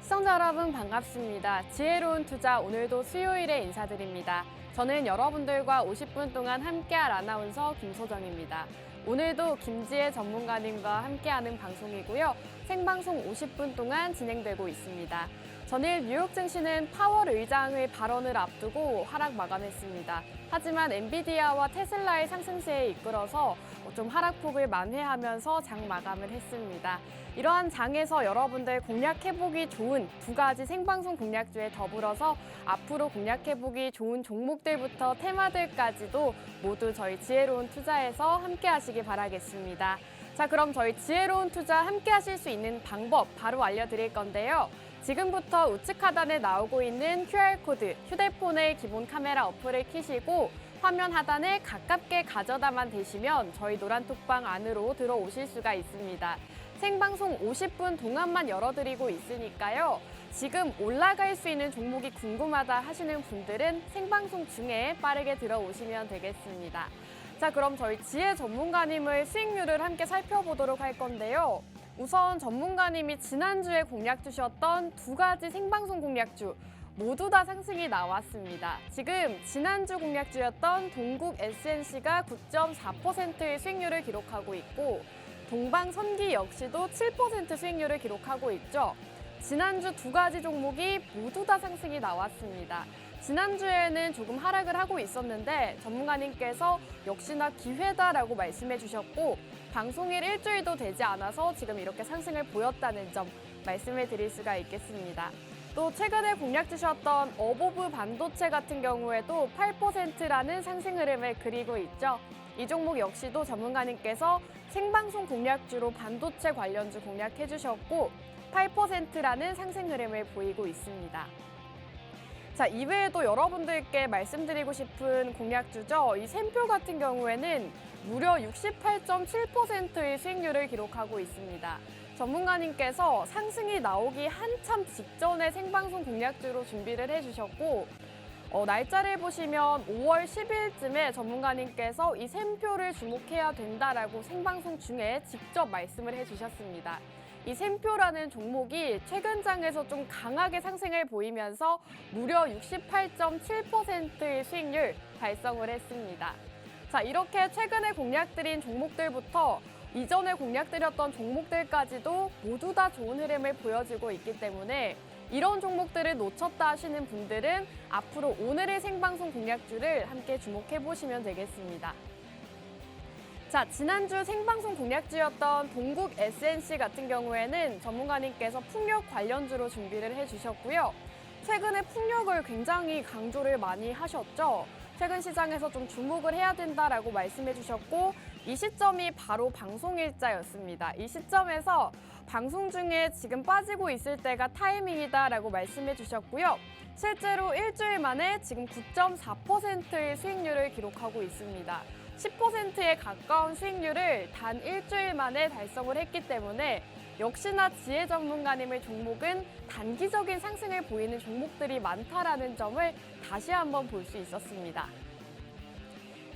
시청자 여러분 반갑습니다. 지혜로운 투자 오늘도 수요일에 인사드립니다. 저는 여러분들과 50분 동안 함께할 아나운서 김소정입니다. 오늘도 김지혜 전문가님과 함께하는 방송이고요. 생방송 50분 동안 진행되고 있습니다. 전일 뉴욕 증시는 파월 의장의 발언을 앞두고 하락 마감했습니다. 하지만 엔비디아와 테슬라의 상승세에 이끌어서 좀 하락폭을 만회하면서 장 마감을 했습니다. 이러한 장에서 여러분들 공략해보기 좋은 두 가지 생방송 공략주에 더불어서 앞으로 공략해보기 좋은 종목들부터 테마들까지도 모두 저희 지혜로운 투자에서 함께 하시기 바라겠습니다. 자, 그럼 저희 지혜로운 투자 함께 하실 수 있는 방법 바로 알려드릴 건데요. 지금부터 우측 하단에 나오고 있는 QR코드, 휴대폰의 기본 카메라 어플을 켜시고 화면 하단에 가깝게 가져다만 대시면 저희 노란톡방 안으로 들어오실 수가 있습니다. 생방송 50분 동안만 열어드리고 있으니까요. 지금 올라갈 수 있는 종목이 궁금하다 하시는 분들은 생방송 중에 빠르게 들어오시면 되겠습니다. 자, 그럼 저희 지혜 전문가님의 수익률을 함께 살펴보도록 할 건데요. 우선 전문가님이 지난주에 공략 주셨던 두 가지 생방송 공략주 모두 다 상승이 나왔습니다. 지금 지난주 공략주였던 동국 SNC가 9.4%의 수익률을 기록하고 있고 동방선기 역시도 7% 수익률을 기록하고 있죠. 지난주 두 가지 종목이 모두 다 상승이 나왔습니다. 지난주에는 조금 하락을 하고 있었는데 전문가님께서 역시나 기회다라고 말씀해 주셨고 방송일 일주일도 되지 않아서 지금 이렇게 상승을 보였다는 점 말씀해 드릴 수가 있겠습니다. 또 최근에 공략 주셨던 어보브 반도체 같은 경우에도 8%라는 상승 흐름을 그리고 있죠. 이 종목 역시도 전문가님께서 생방송 공략주로 반도체 관련주 공략해 주셨고 8%라는 상승 흐름을 보이고 있습니다. 자, 이외에도 여러분들께 말씀드리고 싶은 공략주죠. 이 샘표 같은 경우에는 무려 68.7%의 수익률을 기록하고 있습니다. 전문가님께서 상승이 나오기 한참 직전에 생방송 공략주로 준비를 해주셨고 날짜를 보시면 5월 10일쯤에 전문가님께서 이 샘표를 주목해야 된다라고 생방송 중에 직접 말씀을 해주셨습니다. 이 샘표라는 종목이 최근 장에서 좀 강하게 상승을 보이면서 무려 68.7%의 수익률 달성을 했습니다. 자, 이렇게 최근에 공략드린 종목들부터 이전에 공략드렸던 종목들까지도 모두 다 좋은 흐름을 보여주고 있기 때문에 이런 종목들을 놓쳤다 하시는 분들은 앞으로 오늘의 생방송 공략주를 함께 주목해 보시면 되겠습니다. 자, 지난주 생방송 공략주였던 동국 SNC 같은 경우에는 전문가님께서 풍력 관련주로 준비를 해주셨고요. 최근에 풍력을 굉장히 강조를 많이 하셨죠. 최근 시장에서 좀 주목을 해야 된다라고 말씀해 주셨고 이 시점이 바로 방송일자였습니다. 이 시점에서 방송 중에 지금 빠지고 있을 때가 타이밍이다라고 말씀해 주셨고요. 실제로 일주일 만에 지금 9.4%의 수익률을 기록하고 있습니다. 10%에 가까운 수익률을 단 일주일 만에 달성을 했기 때문에 역시나 지혜 전문가님의 종목은 단기적인 상승을 보이는 종목들이 많다라는 점을 다시 한번 볼 수 있었습니다.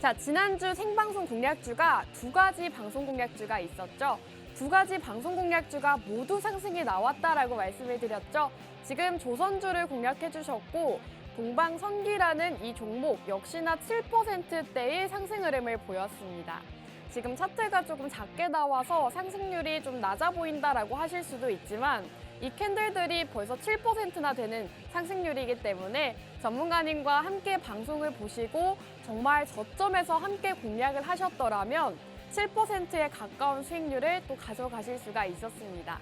자, 지난주 생방송 공략주가 두 가지 방송 공략주가 있었죠. 두 가지 방송 공략주가 모두 상승이 나왔다라고 말씀을 드렸죠. 지금 조선주를 공략해 주셨고 동방선기라는 이 종목 역시나 7%대의 상승 흐름을 보였습니다. 지금 차트가 조금 작게 나와서 상승률이 좀 낮아 보인다라고 하실 수도 있지만 이 캔들들이 벌써 7%나 되는 상승률이기 때문에 전문가님과 함께 방송을 보시고 정말 저점에서 함께 공략을 하셨더라면 7%에 가까운 수익률을 또 가져가실 수가 있었습니다.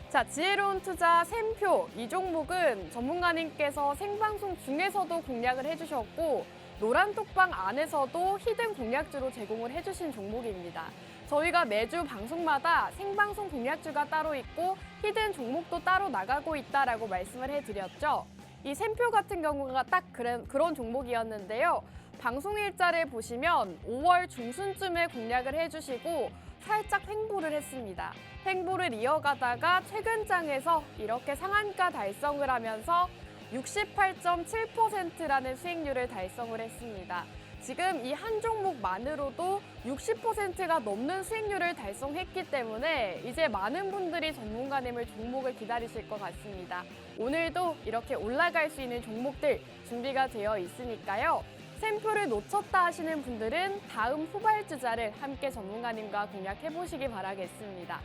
자, 지혜로운 투자 샘표 이 종목은 전문가님께서 생방송 중에서도 공략을 해주셨고 노란톡방 안에서도 히든 공략주로 제공을 해주신 종목입니다. 저희가 매주 방송마다 생방송 공략주가 따로 있고 히든 종목도 따로 나가고 있다라고 말씀을 해드렸죠. 이 샘표 같은 경우가 딱 그런 종목이었는데요. 방송 일자를 보시면 5월 중순쯤에 공략을 해주시고 살짝 횡보를 했습니다. 횡보를 이어가다가 최근 장에서 이렇게 상한가 달성을 하면서 68.7%라는 수익률을 달성을 했습니다. 지금 이 한 종목만으로도 60%가 넘는 수익률을 달성했기 때문에 이제 많은 분들이 전문가님을 종목을 기다리실 것 같습니다. 오늘도 이렇게 올라갈 수 있는 종목들 준비가 되어 있으니까요. 샘표를 놓쳤다 하시는 분들은 다음 후발주자를 함께 전문가님과 공략해보시기 바라겠습니다.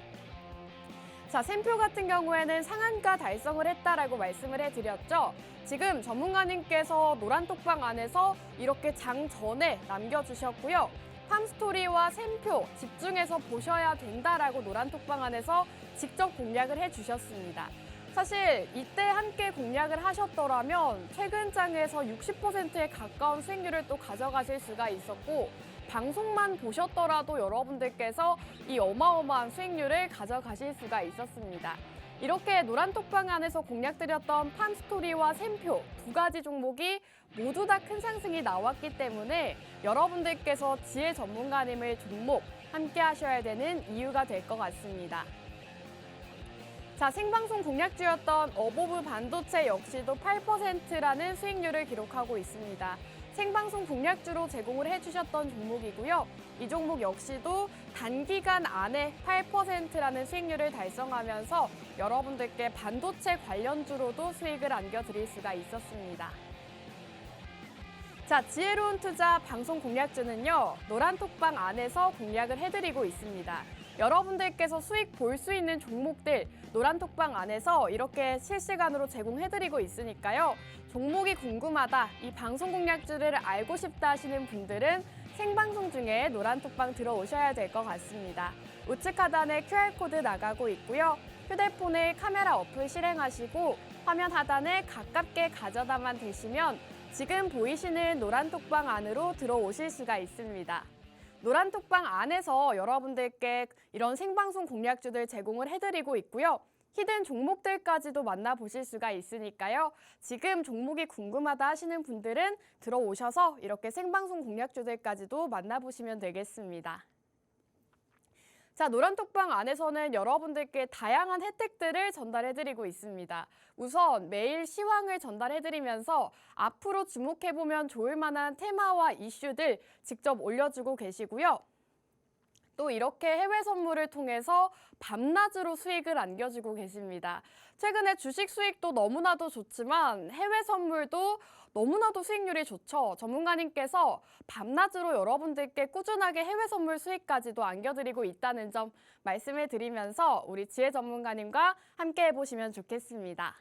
자, 샘표 같은 경우에는 상한가 달성을 했다라고 말씀을 해드렸죠. 지금 전문가님께서 노란톡방 안에서 이렇게 장 전에 남겨주셨고요. 팜스토리와 샘표 집중해서 보셔야 된다라고 노란톡방 안에서 직접 공략을 해주셨습니다. 사실 이때 함께 공략을 하셨더라면 최근 장에서 60%에 가까운 수익률을 또 가져가실 수가 있었고 방송만 보셨더라도 여러분들께서 이 어마어마한 수익률을 가져가실 수가 있었습니다. 이렇게 노란톡방 안에서 공략드렸던 팜스토리와 샘표 두 가지 종목이 모두 다 큰 상승이 나왔기 때문에 여러분들께서 지혜 전문가님의 종목 함께 하셔야 되는 이유가 될 것 같습니다. 자, 생방송 공략주였던 어보브 반도체 역시도 8%라는 수익률을 기록하고 있습니다. 생방송 공략주로 제공을 해주셨던 종목이고요. 이 종목 역시도 단기간 안에 8%라는 수익률을 달성하면서 여러분들께 반도체 관련주로도 수익을 안겨드릴 수가 있었습니다. 자, 지혜로운 투자 방송 공략주는요, 노란톡방 안에서 공략을 해드리고 있습니다. 여러분들께서 수익 볼 수 있는 종목들 노란톡방 안에서 이렇게 실시간으로 제공해드리고 있으니까요. 종목이 궁금하다, 이 방송 공략주를 알고 싶다 하시는 분들은 생방송 중에 노란톡방 들어오셔야 될 것 같습니다. 우측 하단에 QR코드 나가고 있고요. 휴대폰에 카메라 어플 실행하시고 화면 하단에 가깝게 가져다만 대시면 지금 보이시는 노란톡방 안으로 들어오실 수가 있습니다. 노란톡방 안에서 여러분들께 이런 생방송 공략주들 제공을 해드리고 있고요. 히든 종목들까지도 만나보실 수가 있으니까요. 지금 종목이 궁금하다 하시는 분들은 들어오셔서 이렇게 생방송 공략주들까지도 만나보시면 되겠습니다. 자, 노란톡방 안에서는 여러분들께 다양한 혜택들을 전달해드리고 있습니다. 우선 매일 시황을 전달해드리면서 앞으로 주목해보면 좋을 만한 테마와 이슈들 직접 올려주고 계시고요. 또 이렇게 해외 선물을 통해서 밤낮으로 수익을 안겨주고 계십니다. 최근에 주식 수익도 너무나도 좋지만 해외 선물도 너무나도 수익률이 좋죠. 전문가님께서 밤낮으로 여러분들께 꾸준하게 해외 선물 수익까지도 안겨드리고 있다는 점 말씀을 드리면서 우리 지혜 전문가님과 함께 해보시면 좋겠습니다.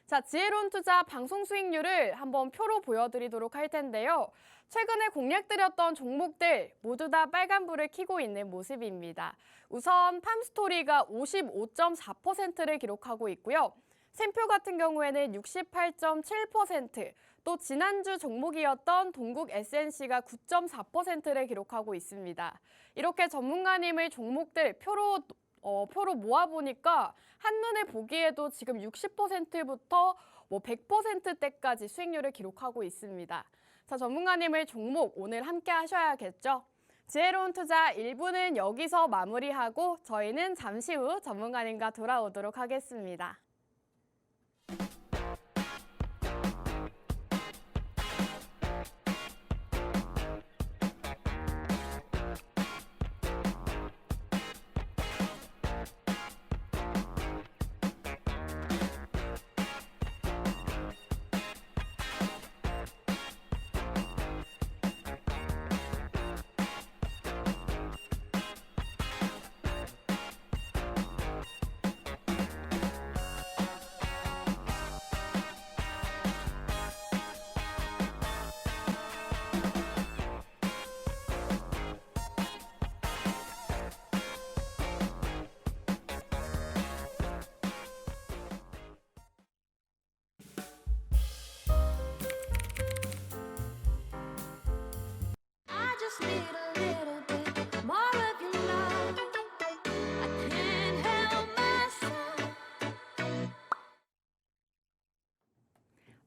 자, 지혜로운 투자 방송 수익률을 한번 표로 보여드리도록 할 텐데요. 최근에 공략드렸던 종목들 모두 다 빨간불을 켜고 있는 모습입니다. 우선 팜스토리가 55.4%를 기록하고 있고요. 샘표 같은 경우에는 68.7%, 또 지난주 종목이었던 동국 SNC가 9.4%를 기록하고 있습니다. 이렇게 전문가님의 종목들 표로 모아보니까 한눈에 보기에도 지금 60%부터 100%대까지 수익률을 기록하고 있습니다. 자, 전문가님의 종목 오늘 함께 하셔야겠죠? 지혜로운 투자 1부는 여기서 마무리하고 저희는 잠시 후 전문가님과 돌아오도록 하겠습니다.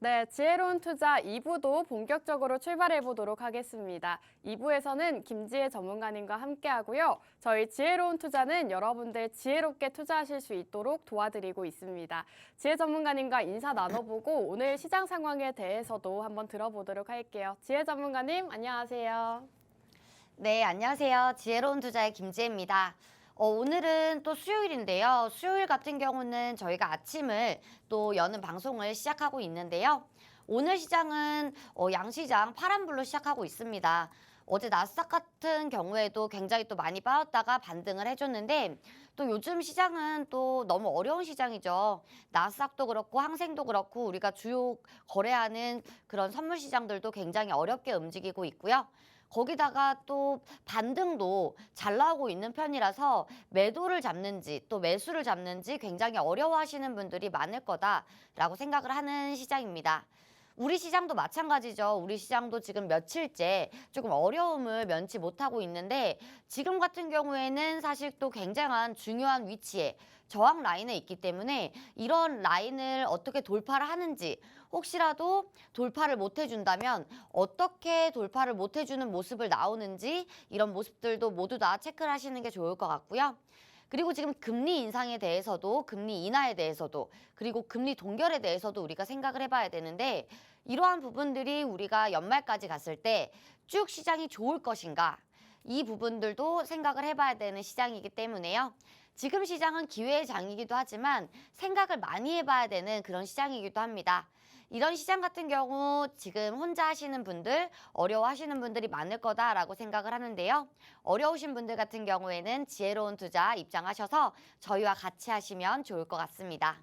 네, 지혜로운 투자 2부도 본격적으로 출발해 보도록 하겠습니다. 2부에서는 김지혜 전문가님과 함께 하고요. 저희 지혜로운 투자는 여러분들 지혜롭게 투자하실 수 있도록 도와드리고 있습니다. 지혜 전문가님과 인사 나눠보고 오늘 시장 상황에 대해서도 한번 들어보도록 할게요. 지혜 전문가님, 안녕하세요. 네, 안녕하세요. 지혜로운 투자의 김지혜입니다. 오늘은 또 수요일인데요. 수요일 같은 경우는 저희가 아침을 또 여는 방송을 시작하고 있는데요. 오늘 시장은 양시장 파란불로 시작하고 있습니다. 어제 나스닥 같은 경우에도 굉장히 또 많이 빠졌다가 반등을 해줬는데 또 요즘 시장은 또 너무 어려운 시장이죠. 나스닥도 그렇고 항생도 그렇고 우리가 주요 거래하는 그런 선물 시장들도 굉장히 어렵게 움직이고 있고요. 거기다가 또 반등도 잘 나오고 있는 편이라서 매도를 잡는지 또 매수를 잡는지 굉장히 어려워하시는 분들이 많을 거다라고 생각을 하는 시장입니다. 우리 시장도 마찬가지죠. 우리 시장도 지금 며칠째 조금 어려움을 면치 못하고 있는데 지금 같은 경우에는 사실 또 굉장한 중요한 위치에 저항 라인에 있기 때문에 이런 라인을 어떻게 돌파를 하는지 혹시라도 돌파를 못 해준다면 어떻게 돌파를 못 해주는 모습을 나오는지 이런 모습들도 모두 다 체크를 하시는 게 좋을 것 같고요. 그리고 지금 금리 인상에 대해서도 금리 인하에 대해서도 그리고 금리 동결에 대해서도 우리가 생각을 해봐야 되는데 이러한 부분들이 우리가 연말까지 갔을 때 쭉 시장이 좋을 것인가 이 부분들도 생각을 해봐야 되는 시장이기 때문에요. 지금 시장은 기회의 장이기도 하지만 생각을 많이 해봐야 되는 그런 시장이기도 합니다. 이런 시장 같은 경우 지금 혼자 하시는 분들, 어려워하시는 분들이 많을 거다라고 생각을 하는데요. 어려우신 분들 같은 경우에는 지혜로운 투자 입장하셔서 저희와 같이 하시면 좋을 것 같습니다.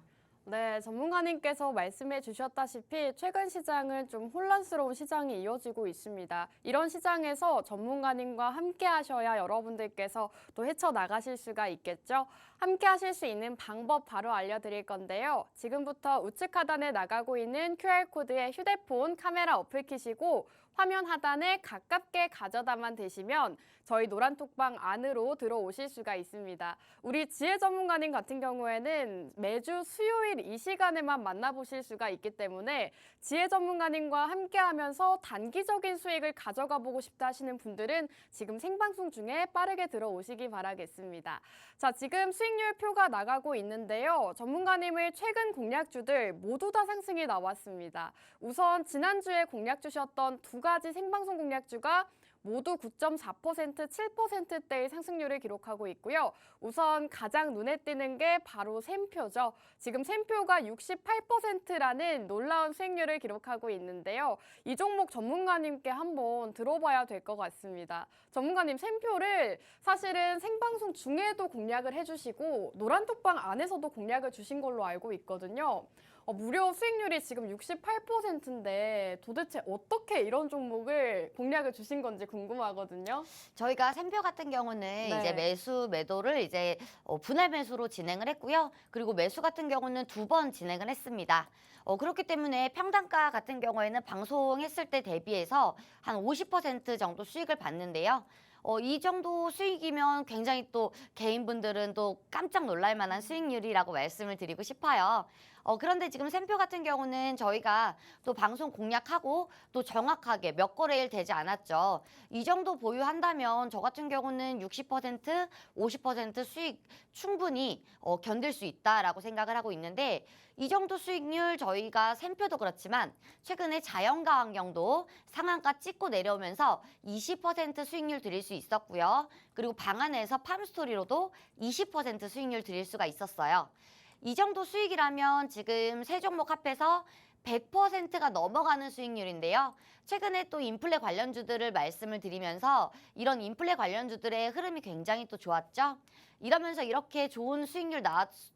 네, 전문가님께서 말씀해 주셨다시피 최근 시장은 좀 혼란스러운 시장이 이어지고 있습니다. 이런 시장에서 전문가님과 함께 하셔야 여러분들께서 또 헤쳐나가실 수가 있겠죠. 함께 하실 수 있는 방법 바로 알려드릴 건데요. 지금부터 우측 하단에 나가고 있는 QR코드에 휴대폰 카메라 어플 키시고 화면 하단에 가깝게 가져다만 대시면 저희 노란톡방 안으로 들어오실 수가 있습니다. 우리 지혜 전문가님 같은 경우에는 매주 수요일 이 시간에만 만나보실 수가 있기 때문에 지혜 전문가님과 함께하면서 단기적인 수익을 가져가 보고 싶다 하시는 분들은 지금 생방송 중에 빠르게 들어오시기 바라겠습니다. 자, 지금 수익률 표가 나가고 있는데요. 전문가님의 최근 공략주들 모두 다 상승이 나왔습니다. 우선 지난주에 공략 주셨던 두 가지 생방송 공략주가 모두 9.4%, 7%대의 상승률을 기록하고 있고요. 우선 가장 눈에 띄는 게 바로 샘표죠. 지금 샘표가 68%라는 놀라운 수익률을 기록하고 있는데요. 이 종목 전문가님께 한번 들어봐야 될 것 같습니다. 전문가님 샘표를 사실은 생방송 중에도 공략을 해주시고 노란톡방 안에서도 공략을 주신 걸로 알고 있거든요. 무려 수익률이 지금 68%인데 도대체 어떻게 이런 종목을 공략을 주신 건지 궁금하거든요. 저희가 샘표 같은 경우는 네. 이제 매도를 이제 분할 매수로 진행을 했고요. 그리고 매수 같은 경우는 2번 진행을 했습니다. 그렇기 때문에 평단가 같은 경우에는 방송했을 때 대비해서 한 50% 정도 수익을 받는데요. 이 정도 수익이면 굉장히 또 개인분들은 또 깜짝 놀랄 만한 수익률이라고 말씀을 드리고 싶어요. 그런데 지금 샘표 같은 경우는 저희가 또 방송 공략하고 또 정확하게 몇 거래일 되지 않았죠. 이 정도 보유한다면 저 같은 경우는 60%, 50% 수익 충분히 견딜 수 있다라고 생각을 하고 있는데 이 정도 수익률 저희가 샘표도 그렇지만 최근에 자연과 환경도 상한가 찍고 내려오면서 20% 수익률 드릴 수 있었고요. 그리고 방안에서 팜스토리로도 20% 수익률 드릴 수가 있었어요. 이 정도 수익이라면 지금 세 종목 합해서 100%가 넘어가는 수익률인데요. 최근에 또 인플레 관련주들을 말씀을 드리면서 이런 인플레 관련주들의 흐름이 굉장히 또 좋았죠. 이러면서 이렇게 좋은 수익률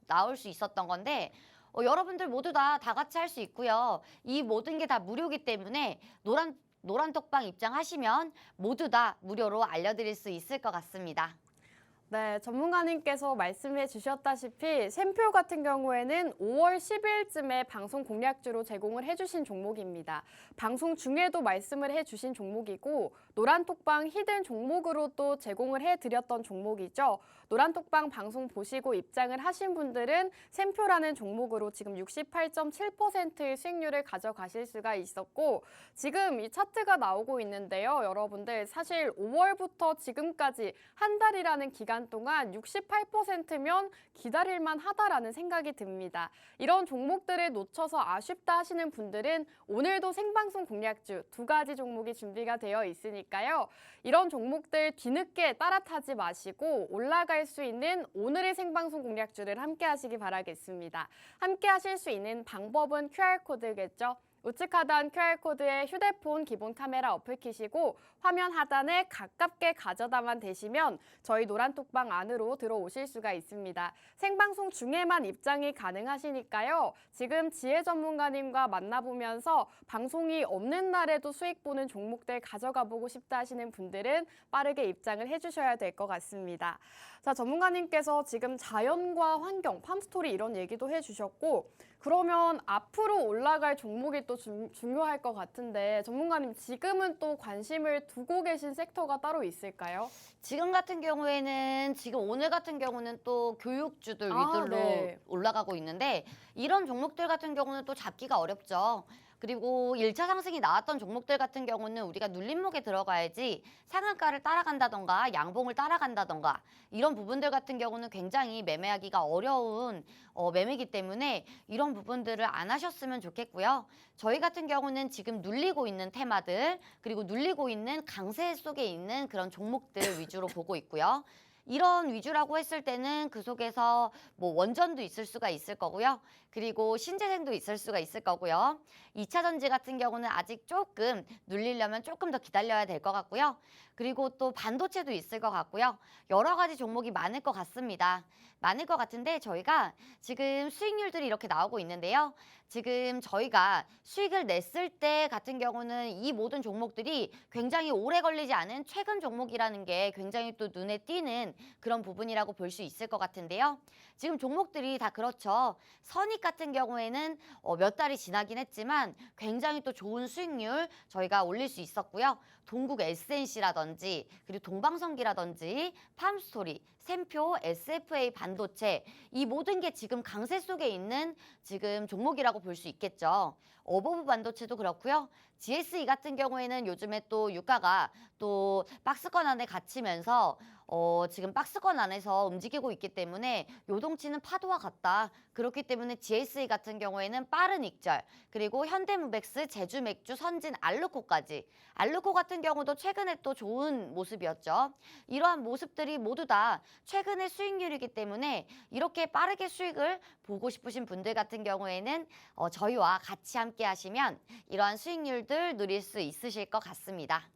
나올 수 있었던 건데 여러분들 모두 다 같이 할 수 있고요. 이 모든 게 다 무료이기 때문에 노란톡방 입장하시면 모두 다 무료로 알려드릴 수 있을 것 같습니다. 네, 전문가님께서 말씀해 주셨다시피 샘표 같은 경우에는 5월 10일쯤에 방송 공략주로 제공을 해주신 종목입니다. 방송 중에도 말씀을 해주신 종목이고 노란톡방 히든 종목으로 또 제공을 해드렸던 종목이죠. 노란톡방 방송 보시고 입장을 하신 분들은 샘표라는 종목으로 지금 68.7%의 수익률을 가져가실 수가 있었고 지금 이 차트가 나오고 있는데요. 여러분들 사실 5월부터 지금까지 한 달이라는 기간 동안 68%면 기다릴만 하다라는 생각이 듭니다. 이런 종목들을 놓쳐서 아쉽다 하시는 분들은 오늘도 생방송 공략주 2가지 종목이 준비가 되어 있으니까요. 이런 종목들 뒤늦게 따라타지 마시고 올라갈 수 있는 오늘의 생방송 공략주를 함께 하시기 바라겠습니다. 함께 하실 수 있는 방법은 QR코드겠죠. 우측 하단 QR코드에 휴대폰 기본 카메라 어플 키시고 화면 하단에 가깝게 가져다만 대시면 저희 노란톡방 안으로 들어오실 수가 있습니다. 생방송 중에만 입장이 가능하시니까요. 지금 지혜 전문가님과 만나보면서 방송이 없는 날에도 수익 보는 종목들 가져가 보고 싶다 하시는 분들은 빠르게 입장을 해주셔야 될 것 같습니다. 자, 전문가님께서 지금 자연과 환경, 팜스토리 이런 얘기도 해주셨고 그러면 앞으로 올라갈 종목이 또 중요할 것 같은데 전문가님 지금은 또 관심을 두고 계신 섹터가 따로 있을까요? 지금 같은 경우에는 오늘 같은 경우는 또 교육주들 위주로 네. 올라가고 있는데 이런 종목들 같은 경우는 또 잡기가 어렵죠. 그리고 1차 상승이 나왔던 종목들 같은 경우는 우리가 눌림목에 들어가야지 상한가를 따라간다던가 양봉을 따라간다던가 이런 부분들 같은 경우는 굉장히 매매하기가 어려운 매매이기 때문에 이런 부분들을 안 하셨으면 좋겠고요. 저희 같은 경우는 지금 눌리고 있는 테마들 그리고 눌리고 있는 강세 속에 있는 그런 종목들 위주로 보고 있고요. 이런 위주라고 했을 때는 그 속에서 뭐 원전도 있을 수가 있을 거고요. 그리고 신재생도 있을 수가 있을 거고요. 2차 전지 같은 경우는 아직 조금 눌리려면 조금 더 기다려야 될 것 같고요. 그리고 또 반도체도 있을 것 같고요. 여러 가지 종목이 많을 것 같습니다. 많을 것 같은데 저희가 지금 수익률들이 이렇게 나오고 있는데요. 지금 저희가 수익을 냈을 때 같은 경우는 이 모든 종목들이 굉장히 오래 걸리지 않은 최근 종목이라는 게 굉장히 또 눈에 띄는 그런 부분이라고 볼 수 있을 것 같은데요. 지금 종목들이 다 그렇죠. 선익 같은 경우에는 몇 달이 지나긴 했지만 굉장히 또 좋은 수익률 저희가 올릴 수 있었고요. 동국 SNC라든지 그리고 동방성기라든지 팜스토리, 샘표, SFA 반도체 이 모든 게 지금 강세 속에 있는 지금 종목이라고 볼 수 있겠죠. 어버브 반도체도 그렇고요. GSE 같은 경우에는 요즘에 또 유가가 또 박스권 안에 갇히면서 지금 박스권 안에서 움직이고 있기 때문에 요동치는 파도와 같다. 그렇기 때문에 GSE 같은 경우에는 빠른 익절, 그리고 현대무백스, 제주맥주, 선진, 알루코까지. 알루코 같은 경우도 최근에 또 좋은 모습이었죠. 이러한 모습들이 모두 다 최근의 수익률이기 때문에 이렇게 빠르게 수익을 보고 싶으신 분들 같은 경우에는 저희와 같이 함께 하시면 이러한 수익률들 누릴 수 있으실 것 같습니다.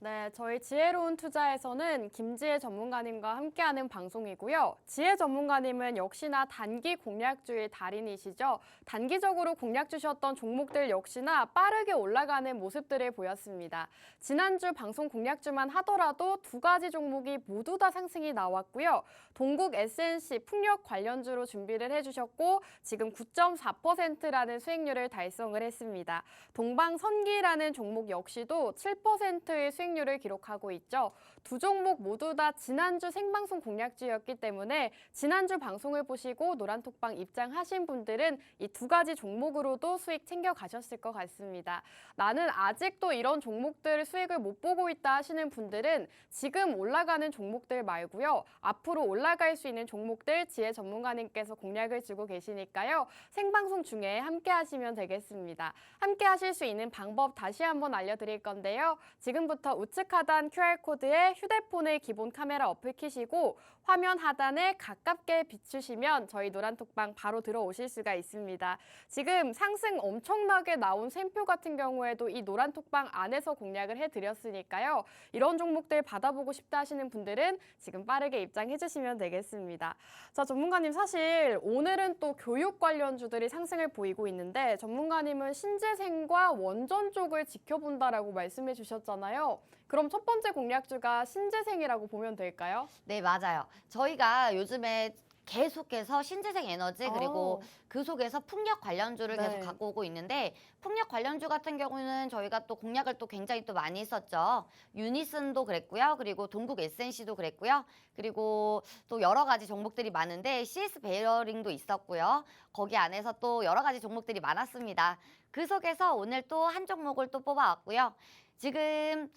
네, 저희 지혜로운 투자에서는 김지혜 전문가님과 함께하는 방송이고요. 지혜 전문가님은 역시나 단기 공략주의 달인이시죠. 단기적으로 공략 주셨던 종목들 역시나 빠르게 올라가는 모습들을 보였습니다. 지난주 방송 공략주만 하더라도 2가지 종목이 모두 다 상승이 나왔고요. 동국 SNC 풍력 관련주로 준비를 해주셨고 지금 9.4%라는 수익률을 달성을 했습니다. 동방선기라는 종목 역시도 7%의 수익률을 기록하고 있죠. 2 종목 모두 다 지난주 생방송 공략주였기 때문에 지난주 방송을 보시고 노란톡방 입장하신 분들은 이 2가지 종목으로도 수익 챙겨가셨을 것 같습니다. 나는 아직도 이런 종목들 수익을 못 보고 있다 하시는 분들은 지금 올라가는 종목들 말고요. 앞으로 올라갈 수 있는 종목들 지혜 전문가님께서 공략을 주고 계시니까요. 생방송 중에 함께 하시면 되겠습니다. 함께 하실 수 있는 방법 다시 한번 알려드릴 건데요. 지금부터 우측 하단 QR코드에 휴대폰의 기본 카메라 어플 키시고 화면 하단에 가깝게 비추시면 저희 노란톡방 바로 들어오실 수가 있습니다. 지금 상승 엄청나게 나온 샘표 같은 경우에도 이 노란톡방 안에서 공략을 해드렸으니까요. 이런 종목들 받아보고 싶다 하시는 분들은 지금 빠르게 입장해 주시면 되겠습니다. 자, 전문가님 사실 오늘은 또 교육 관련주들이 상승을 보이고 있는데 전문가님은 신재생과 원전 쪽을 지켜본다라고 말씀해 주셨잖아요. 그럼 첫 번째 공략주가 신재생이라고 보면 될까요? 네, 맞아요. 저희가 요즘에 계속해서 신재생 에너지 그리고 그 속에서 풍력 관련주를 계속 네. 갖고 오고 있는데 풍력 관련주 같은 경우는 저희가 또 공략을 또 굉장히 또 많이 했었죠. 유니슨도 그랬고요. 그리고 동국 SNC도 그랬고요. 그리고 또 여러 가지 종목들이 많은데 CS 베어링도 있었고요. 거기 안에서 또 여러 가지 종목들이 많았습니다. 그 속에서 오늘 또 한 종목을 또 뽑아왔고요. 지금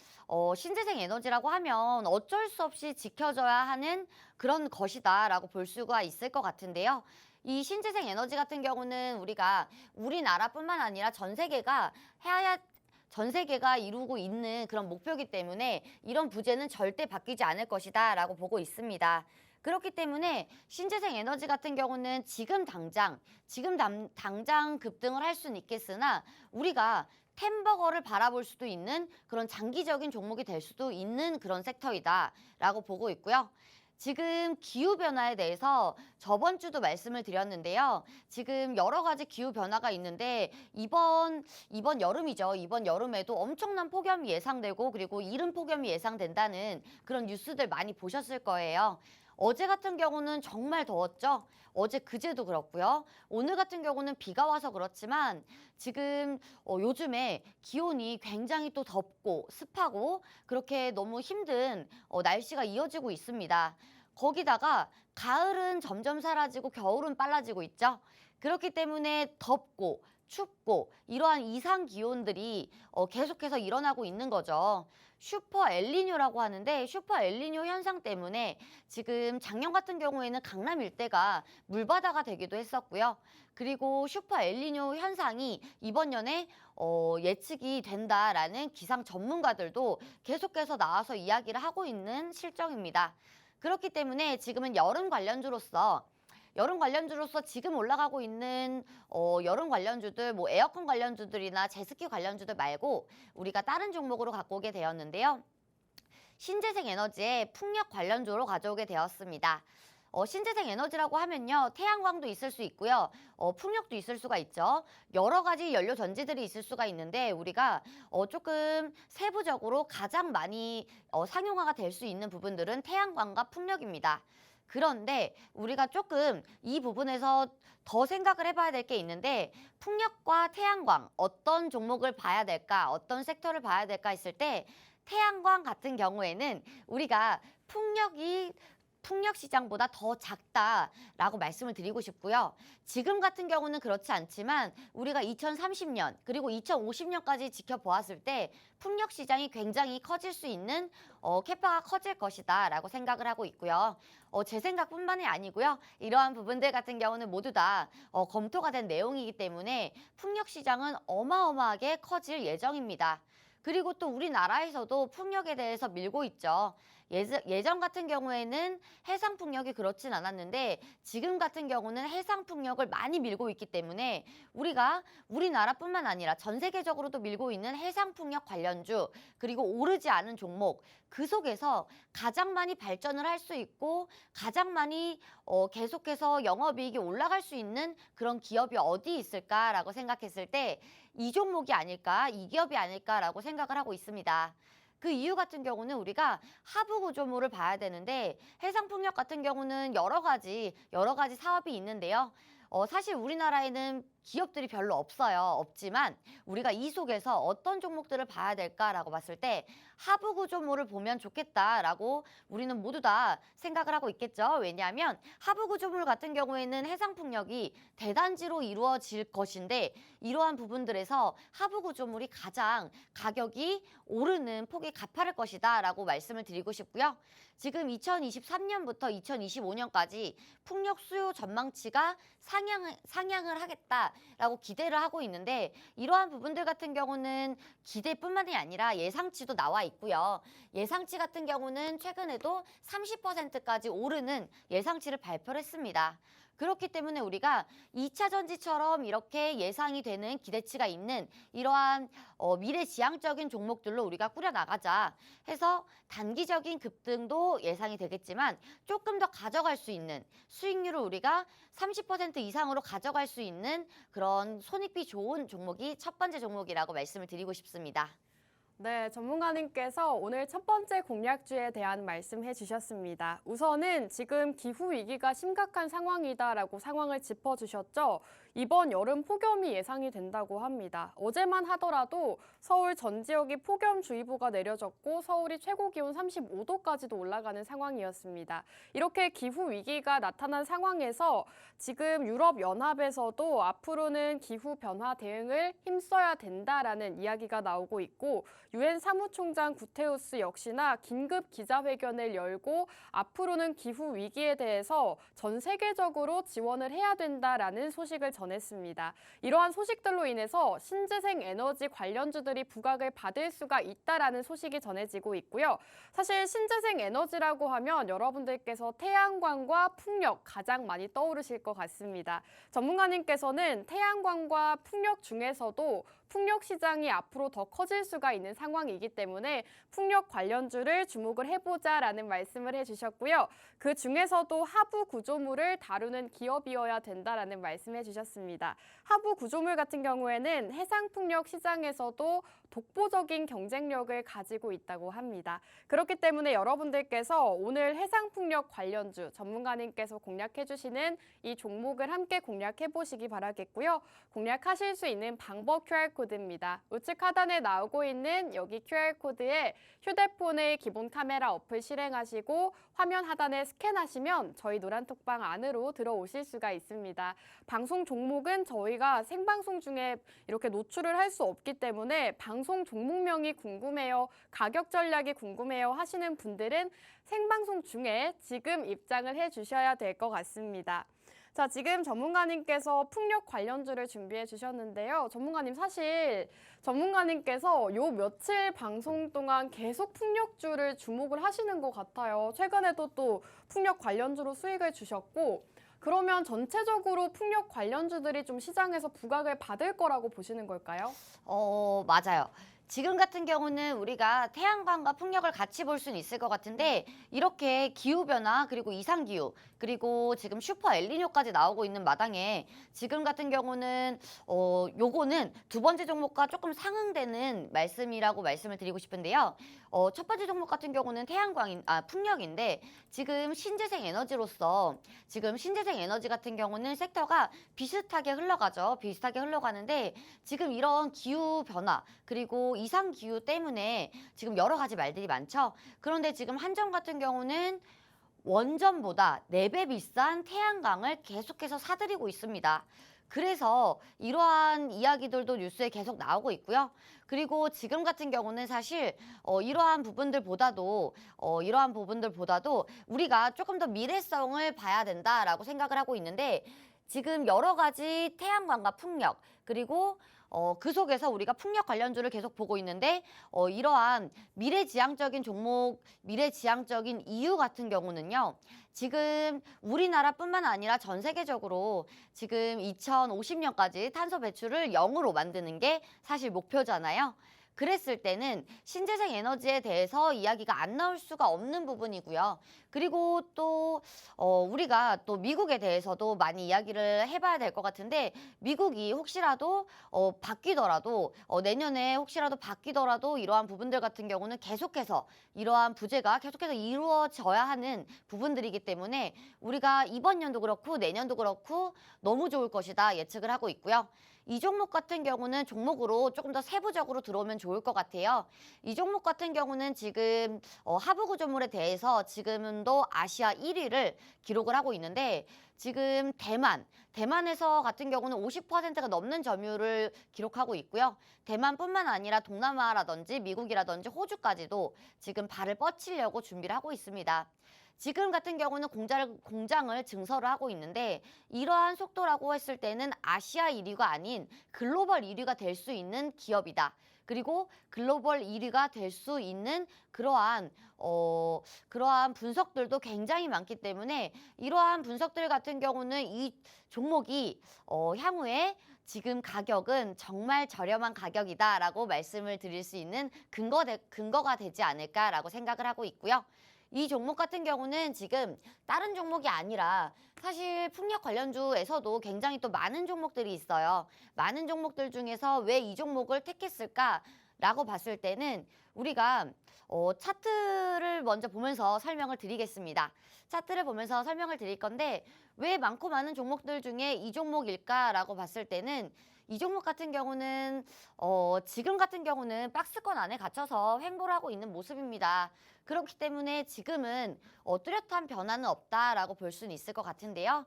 신재생 에너지라고 하면 어쩔 수 없이 지켜줘야 하는 그런 것이다라고 볼 수가 있을 것 같은데요. 이 신재생 에너지 같은 경우는 우리가 우리나라뿐만 아니라 전 세계가 이루고 있는 그런 목표이기 때문에 이런 부재는 절대 바뀌지 않을 것이다라고 보고 있습니다. 그렇기 때문에 신재생 에너지 같은 경우는 지금 당장 급등을 할 수는 있겠으나 우리가 템버거를 바라볼 수도 있는 그런 장기적인 종목이 될 수도 있는 그런 섹터이다라고 보고 있고요. 지금 기후변화에 대해서 저번 주도 말씀을 드렸는데요. 지금 여러 가지 기후변화가 있는데 이번 여름이죠. 이번 여름에도 엄청난 폭염이 예상되고 그리고 이른 폭염이 예상된다는 그런 뉴스들 많이 보셨을 거예요. 어제 같은 경우는 정말 더웠죠. 어제 그제도 그렇고요. 오늘 같은 경우는 비가 와서 그렇지만 지금 요즘에 기온이 굉장히 또 덥고 습하고 그렇게 너무 힘든 날씨가 이어지고 있습니다. 거기다가 가을은 점점 사라지고 겨울은 빨라지고 있죠. 그렇기 때문에 덥고 춥고 이러한 이상 기온들이 계속해서 일어나고 있는 거죠. 슈퍼 엘니뇨라고 하는데 슈퍼 엘니뇨 현상 때문에 지금 작년 같은 경우에는 강남 일대가 물바다가 되기도 했었고요. 그리고 슈퍼 엘니뇨 현상이 이번 년에 예측이 된다라는 기상 전문가들도 계속해서 나와서 이야기를 하고 있는 실정입니다. 그렇기 때문에 지금은 여름 관련주로서 지금 올라가고 있는 여름 관련주들, 뭐 에어컨 관련주들이나 제습기 관련주들 말고 우리가 다른 종목으로 갖고 오게 되었는데요. 신재생 에너지의 풍력 관련주로 가져오게 되었습니다. 신재생 에너지라고 하면요. 태양광도 있을 수 있고요. 풍력도 있을 수가 있죠. 여러 가지 연료 전지들이 있을 수가 있는데 우리가 조금 세부적으로 가장 많이 상용화가 될 수 있는 부분들은 태양광과 풍력입니다. 그런데 우리가 조금 이 부분에서 더 생각을 해봐야 될 게 있는데 풍력과 태양광 어떤 종목을 봐야 될까 어떤 섹터를 봐야 될까 했을 때 태양광 같은 경우에는 우리가 풍력 시장보다 더 작다라고 말씀을 드리고 싶고요. 지금 같은 경우는 그렇지 않지만 우리가 2030년 그리고 2050년까지 지켜보았을 때 풍력 시장이 굉장히 커질 수 있는 캐파가 커질 것이다라고 생각을 하고 있고요. 제 생각뿐만이 아니고요. 이러한 부분들 같은 경우는 모두 다 검토가 된 내용이기 때문에 풍력 시장은 어마어마하게 커질 예정입니다. 그리고 또 우리나라에서도 풍력에 대해서 밀고 있죠. 예전 같은 경우에는 해상 풍력이 그렇진 않았는데 지금 같은 경우는 해상 풍력을 많이 밀고 있기 때문에 우리가 우리나라뿐만 아니라 전 세계적으로도 밀고 있는 해상 풍력 관련주 그리고 오르지 않은 종목 그 속에서 가장 많이 발전을 할 수 있고 가장 많이 계속해서 영업이익이 올라갈 수 있는 그런 기업이 어디 있을까라고 생각했을 때 이 종목이 아닐까, 이 기업이 아닐까라고 생각을 하고 있습니다. 그 이유 같은 경우는 우리가 하부 구조물을 봐야 되는데 해상풍력 같은 경우는 여러 가지 사업이 있는데요. 사실 우리나라에는 기업들이 별로 없지만 우리가 이 속에서 어떤 종목들을 봐야 될까라고 봤을 때 하부 구조물을 보면 좋겠다라고 우리는 모두 다 생각을 하고 있겠죠. 왜냐하면 하부 구조물 같은 경우에는 해상풍력이 대단지로 이루어질 것인데 이러한 부분들에서 하부 구조물이 가장 가격이 오르는 폭이 가파를 것이다라고 말씀을 드리고 싶고요. 지금 2023년부터 2025년까지 풍력 수요 전망치가 상향을 하겠다라고 기대를 하고 있는데 이러한 부분들 같은 경우는 기대뿐만이 아니라 예상치도 나와 있고요. 예상치 같은 경우는 최근에도 30%까지 오르는 예상치를 발표를 했습니다. 그렇기 때문에 우리가 2차 전지처럼 이렇게 예상이 되는 기대치가 있는 이러한 미래지향적인 종목들로 우리가 꾸려나가자 해서 단기적인 급등도 예상이 되겠지만 조금 더 가져갈 수 있는 수익률을 우리가 30% 이상으로 가져갈 수 있는 그런 손익비 좋은 종목이 첫 번째 종목이라고 말씀을 드리고 싶습니다. 네, 전문가님께서 오늘 첫 번째 공략주에 대한 말씀해 주셨습니다. 우선은 지금 기후 위기가 심각한 상황이다라고 상황을 짚어주셨죠. 이번 여름 폭염이 예상이 된다고 합니다. 어제만 하더라도 서울 전 지역이 폭염주의보가 내려졌고 서울이 최고 기온 35도까지도 올라가는 상황이었습니다. 이렇게 기후 위기가 나타난 상황에서 지금 유럽연합에서도 앞으로는 기후 변화 대응을 힘써야 된다라는 이야기가 나오고 있고 유엔 사무총장 구테우스 역시나 긴급 기자회견을 열고 앞으로는 기후 위기에 대해서 전 세계적으로 지원을 해야 된다라는 소식을 전했습니다. 이러한 소식들로 인해서 신재생 에너지 관련주들이 부각을 받을 수가 있다라는 소식이 전해지고 있고요. 사실 신재생 에너지라고 하면 여러분들께서 태양광과 풍력 가장 많이 떠오르실 것 같습니다. 전문가님께서는 태양광과 풍력 중에서도 풍력 시장이 앞으로 더 커질 수가 있는 상황이기 때문에 풍력 관련주를 주목을 해보자라는 말씀을 해주셨고요. 그 중에서도 하부 구조물을 다루는 기업이어야 된다라는 말씀해 주셨습니다. 하부 구조물 같은 경우에는 해상풍력 시장에서도 독보적인 경쟁력을 가지고 있다고 합니다. 그렇기 때문에 여러분들께서 오늘 해상풍력 관련주 전문가님께서 공략해 주시는 이 종목을 함께 공략해 보시기 바라겠고요. 공략하실 수 있는 방법 QR코드입니다. 우측 하단에 나오고 있는 여기 QR코드에 휴대폰의 기본 카메라 어플 실행하시고 화면 하단에 스캔하시면 저희 노란톡방 안으로 들어오실 수가 있습니다. 방송 종목은 저희가 생방송 중에 이렇게 노출을 할 수 없기 때문에 방송 종목명이 궁금해요, 가격 전략이 궁금해요 하시는 분들은 생방송 중에 지금 입장을 해주셔야 될 것 같습니다. 자, 지금 전문가님께서 풍력 관련주를 준비해 주셨는데요. 전문가님, 사실 전문가님께서 요 며칠 방송 동안 계속 풍력주를 주목을 하시는 것 같아요. 최근에도 또 풍력 관련주로 수익을 주셨고, 그러면 전체적으로 풍력 관련주들이 좀 시장에서 부각을 받을 거라고 보시는 걸까요? 맞아요. 지금 같은 경우는 우리가 태양광과 풍력을 같이 볼 수는 있을 것 같은데 이렇게 기후변화 그리고 이상기후 그리고 지금 슈퍼 엘니뇨까지 나오고 있는 마당에 지금 같은 경우는 요거는 두 번째 종목과 조금 상응되는 말씀이라고 말씀을 드리고 싶은데요. 첫 번째 종목 같은 경우는 풍력인데 지금 신재생 에너지로서 지금 신재생 에너지 같은 경우는 섹터가 비슷하게 흘러가죠. 비슷하게 흘러가는데 지금 이런 기후 변화 그리고 이상 기후 때문에 지금 여러 가지 말들이 많죠. 그런데 지금 한전 같은 경우는 원전보다 4배 비싼 태양광을 계속해서 사들이고 있습니다. 그래서 이러한 이야기들도 뉴스에 계속 나오고 있고요. 그리고 지금 같은 경우는 사실 이러한 부분들보다도 우리가 조금 더 미래성을 봐야 된다라고 생각을 하고 있는데 지금 여러 가지 태양광과 풍력 그리고 그 속에서 우리가 풍력 관련주를 계속 보고 있는데 이러한 미래지향적인 종목, 미래지향적인 이유 같은 경우는요. 지금 우리나라뿐만 아니라 전 세계적으로 지금 2050년까지 탄소 배출을 0으로 만드는 게 사실 목표잖아요. 그랬을 때는 신재생 에너지에 대해서 이야기가 안 나올 수가 없는 부분이고요. 그리고 또 우리가 또 미국에 대해서도 많이 이야기를 해봐야 될 것 같은데 미국이 혹시라도 바뀌더라도 내년에 혹시라도 바뀌더라도 이러한 부분들 같은 경우는 계속해서 이러한 부재가 계속해서 이루어져야 하는 부분들이기 때문에 우리가 이번 연도 그렇고 내년도 그렇고 너무 좋을 것이다 예측을 하고 있고요. 이 종목 같은 경우는 종목으로 조금 더 세부적으로 들어오면 좋을 것 같아요. 이 종목 같은 경우는 지금 하부 구조물에 대해서 지금도 아시아 1위를 기록을 하고 있는데 지금 대만에서 같은 경우는 50%가 넘는 점유율을 기록하고 있고요. 대만뿐만 아니라 동남아라든지 미국이라든지 호주까지도 지금 발을 뻗치려고 준비를 하고 있습니다. 지금 같은 경우는 공장을 증설을 하고 있는데 이러한 속도라고 했을 때는 아시아 1위가 아닌 글로벌 1위가 될 수 있는 기업이다. 그리고 글로벌 1위가 될 수 있는 그러한 분석들도 굉장히 많기 때문에 이러한 분석들 같은 경우는 이 종목이 향후에 지금 가격은 정말 저렴한 가격이다라고 말씀을 드릴 수 있는 근거가 되지 않을까라고 생각을 하고 있고요. 이 종목 같은 경우는 지금 다른 종목이 아니라 사실 풍력 관련주에서도 굉장히 또 많은 종목들이 있어요. 많은 종목들 중에서 왜 이 종목을 택했을까? 라고 봤을 때는 우리가 차트를 먼저 보면서 설명을 드리겠습니다. 차트를 보면서 설명을 드릴 건데 왜 많고 많은 종목들 중에 이 종목일까라고 봤을 때는 이 종목 같은 경우는 지금 같은 경우는 박스권 안에 갇혀서 횡보를 하고 있는 모습입니다. 그렇기 때문에 지금은 뚜렷한 변화는 없다라고 볼 수는 있을 것 같은데요.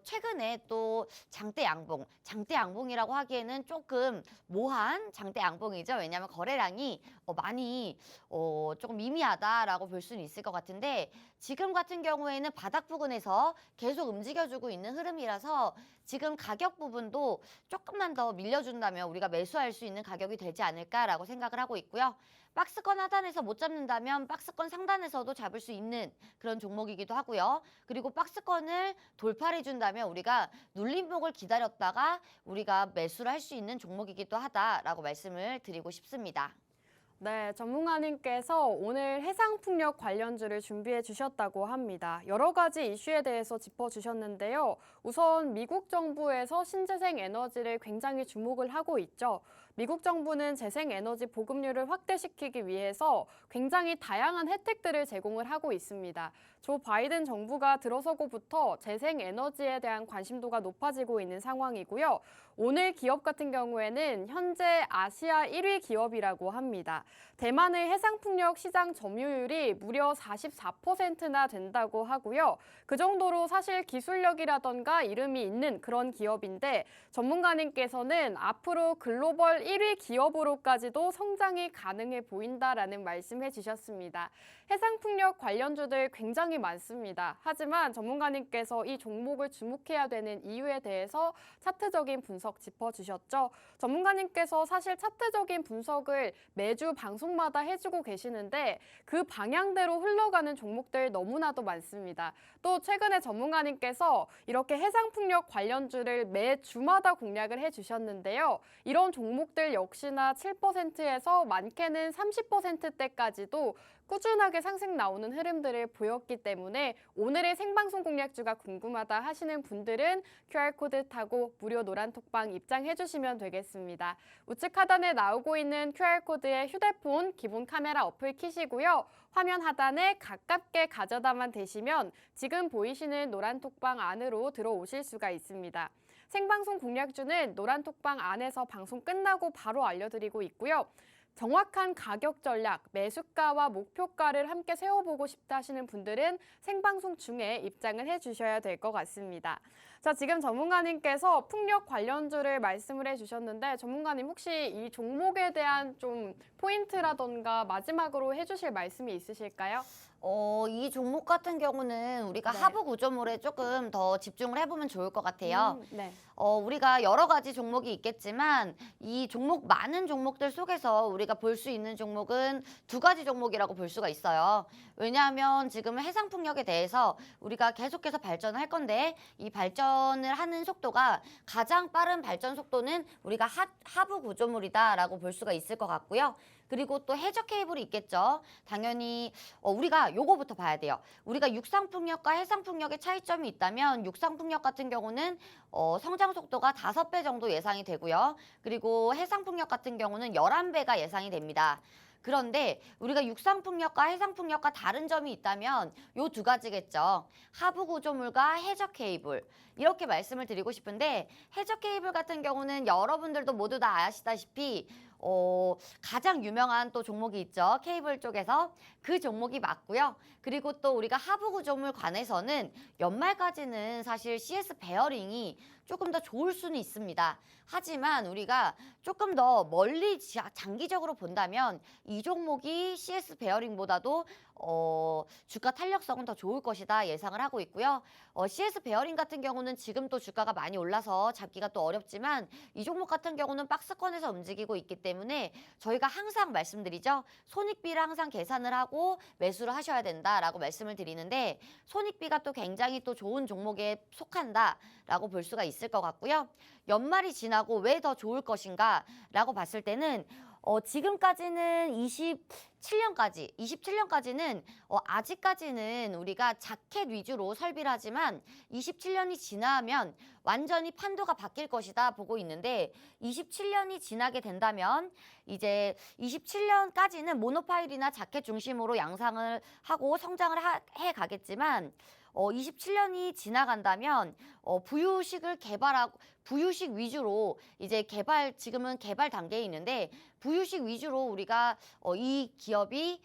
최근에 또 장대 양봉이라고 하기에는 조금 모호한 장대 양봉이죠. 왜냐하면 거래량이 많이 조금 미미하다라고 볼 수는 있을 것 같은데 지금 같은 경우에는 바닥 부근에서 계속 움직여주고 있는 흐름이라서 지금 가격 부분도 조금만 더 밀려준다면 우리가 매수할 수 있는 가격이 되지 않을까라고 생각을 하고 있고요. 박스권 하단에서 못 잡는다면 박스권 상단에서도 잡을 수 있는 그런 종목이기도 하고요. 그리고 박스권을 돌파해 준다면 우리가 눌림목을 기다렸다가 우리가 매수를 할 수 있는 종목이기도 하다라고 말씀을 드리고 싶습니다. 네, 전문가님께서 오늘 해상풍력 관련주를 준비해 주셨다고 합니다. 여러 가지 이슈에 대해서 짚어주셨는데요. 우선 미국 정부에서 신재생 에너지를 굉장히 주목을 하고 있죠. 미국 정부는 재생에너지 보급률을 확대시키기 위해서 굉장히 다양한 혜택들을 제공을 하고 있습니다. 조 바이든 정부가 들어서고부터 재생에너지에 대한 관심도가 높아지고 있는 상황이고요. 오늘 기업 같은 경우에는 현재 아시아 1위 기업이라고 합니다. 대만의 해상풍력 시장 점유율이 무려 44%나 된다고 하고요. 그 정도로 사실 기술력이라던가 이름이 있는 그런 기업인데 전문가님께서는 앞으로 글로벌 1위 기업으로까지도 성장이 가능해 보인다라는 말씀해 주셨습니다. 해상풍력 관련주들 굉장히 많습니다. 하지만 전문가님께서 이 종목을 주목해야 되는 이유에 대해서 차트적인 분석 짚어주셨죠. 전문가님께서 사실 차트적인 분석을 매주 방송마다 해주고 계시는데 그 방향대로 흘러가는 종목들 너무나도 많습니다. 또 최근에 전문가님께서 이렇게 해상풍력 관련주를 매 주마다 공략을 해주셨는데요. 이런 종목들 역시나 7%에서 많게는 30%대까지도 꾸준하게 상승 나오는 흐름들을 보였기 때문에 오늘의 생방송 공략주가 궁금하다 하시는 분들은 QR코드 타고 무료 노란톡방 입장해 주시면 되겠습니다. 우측 하단에 나오고 있는 QR코드에 휴대폰 기본 카메라 어플 키시고요. 화면 하단에 가깝게 가져다만 대시면 지금 보이시는 노란톡방 안으로 들어오실 수가 있습니다. 생방송 공략주는 노란톡방 안에서 방송 끝나고 바로 알려드리고 있고요. 정확한 가격 전략, 매수가와 목표가를 함께 세워보고 싶다 하시는 분들은 생방송 중에 입장을 해주셔야 될 것 같습니다. 자, 지금 전문가님께서 풍력 관련주를 말씀을 해주셨는데 전문가님 혹시 이 종목에 대한 좀 포인트라던가 마지막으로 해주실 말씀이 있으실까요? 이 종목 같은 경우는 우리가 네. 하부 구조물에 조금 더 집중을 해보면 좋을 것 같아요. 네. 우리가 여러 가지 종목이 있겠지만 이 많은 종목들 속에서 우리가 볼 수 있는 종목은 두 가지 종목이라고 볼 수가 있어요. 왜냐하면 지금 해상풍력에 대해서 우리가 계속해서 발전할 건데 이 발전을 하는 속도가 가장 빠른 발전 속도는 우리가 하부 구조물이다라고 볼 수가 있을 것 같고요. 그리고 또 해저 케이블이 있겠죠. 당연히 우리가 요거부터 봐야 돼요. 우리가 육상풍력과 해상풍력의 차이점이 있다면 육상풍력 같은 경우는 성장 속도가 5배 정도 예상이 되고요. 그리고 해상풍력 같은 경우는 11배가 예상이 됩니다. 그런데 우리가 육상풍력과 해상풍력과 다른 점이 있다면 요 두 가지겠죠. 하부 구조물과 해저 케이블. 이렇게 말씀을 드리고 싶은데 해저 케이블 같은 경우는 여러분들도 모두 다 아시다시피 가장 유명한 또 종목이 있죠. 케이블 쪽에서 그 종목이 맞고요. 그리고 또 우리가 하부 구조물 관해서는 연말까지는 사실 CS 베어링이 조금 더 좋을 수는 있습니다. 하지만 우리가 조금 더 멀리 장기적으로 본다면 이 종목이 CS 베어링보다도 주가 탄력성은 더 좋을 것이다 예상을 하고 있고요. CS 베어링 같은 경우는 지금 또 주가가 많이 올라서 잡기가 또 어렵지만 이 종목 같은 경우는 박스권에서 움직이고 있기 때문에 저희가 항상 말씀드리죠. 손익비를 항상 계산을 하고 매수를 하셔야 된다라고 말씀을 드리는데 손익비가 또 굉장히 또 좋은 종목에 속한다라고 볼 수가 있을 것 같고요. 연말이 지나고 왜 더 좋을 것인가 라고 봤을 때는 지금까지는 27년까지는 아직까지는 우리가 자켓 위주로 설비를 하지만 27년이 지나면 완전히 판도가 바뀔 것이다 보고 있는데 27년이 지나게 된다면 이제 27년까지는 모노파일이나 자켓 중심으로 양상을 하고 성장을 해 가겠지만 27년이 지나간다면 부유식을 개발하고 부유식 위주로 이제 지금은 개발 단계에 있는데 부유식 위주로 우리가 이 기업이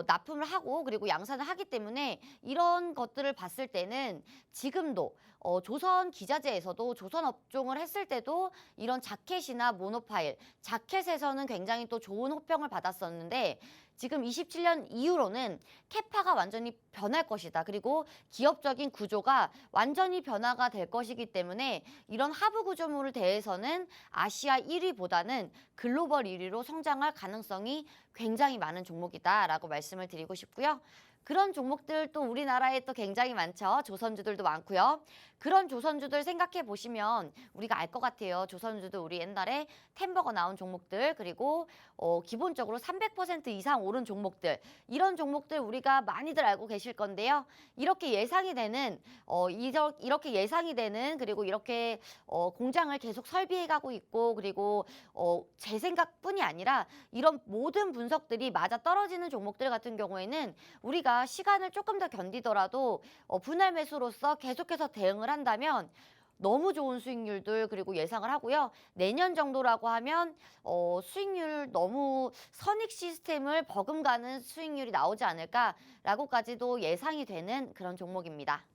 납품을 하고 그리고 양산을 하기 때문에 이런 것들을 봤을 때는 지금도 조선 기자재에서도 조선 업종을 했을 때도 이런 자켓이나 모노파일, 자켓에서는 굉장히 또 좋은 호평을 받았었는데 지금 27년 이후로는 캐파가 완전히 변할 것이다. 그리고 기업적인 구조가 완전히 변화가 될 것이기 때문에 이런 하부 구조물에 대해서는 아시아 1위보다는 글로벌 1위로 성장할 가능성이 굉장히 많은 종목이다라고 말씀을 드리고 싶고요. 그런 종목들 또 우리나라에 또 굉장히 많죠. 조선주들도 많고요. 그런 조선주들 생각해 보시면 우리가 알 것 같아요. 조선주도 우리 옛날에 템버거 나온 종목들 그리고 기본적으로 300% 이상 오른 종목들 이런 종목들 우리가 많이들 알고 계실 건데요. 이렇게 예상이 되는 이렇게 예상이 되는 그리고 이렇게 공장을 계속 설비해 가고 있고 그리고 제 생각뿐이 아니라 이런 모든 분석들이 맞아 떨어지는 종목들 같은 경우에는 우리가 시간을 조금 더 견디더라도 분할 매수로서 계속해서 대응을 한다면 너무 좋은 수익률들 그리고 예상을 하고요. 내년 정도라고 하면 수익률 너무 선익 시스템을 버금가는 수익률이 나오지 않을까라고까지도 예상이 되는 그런 종목입니다.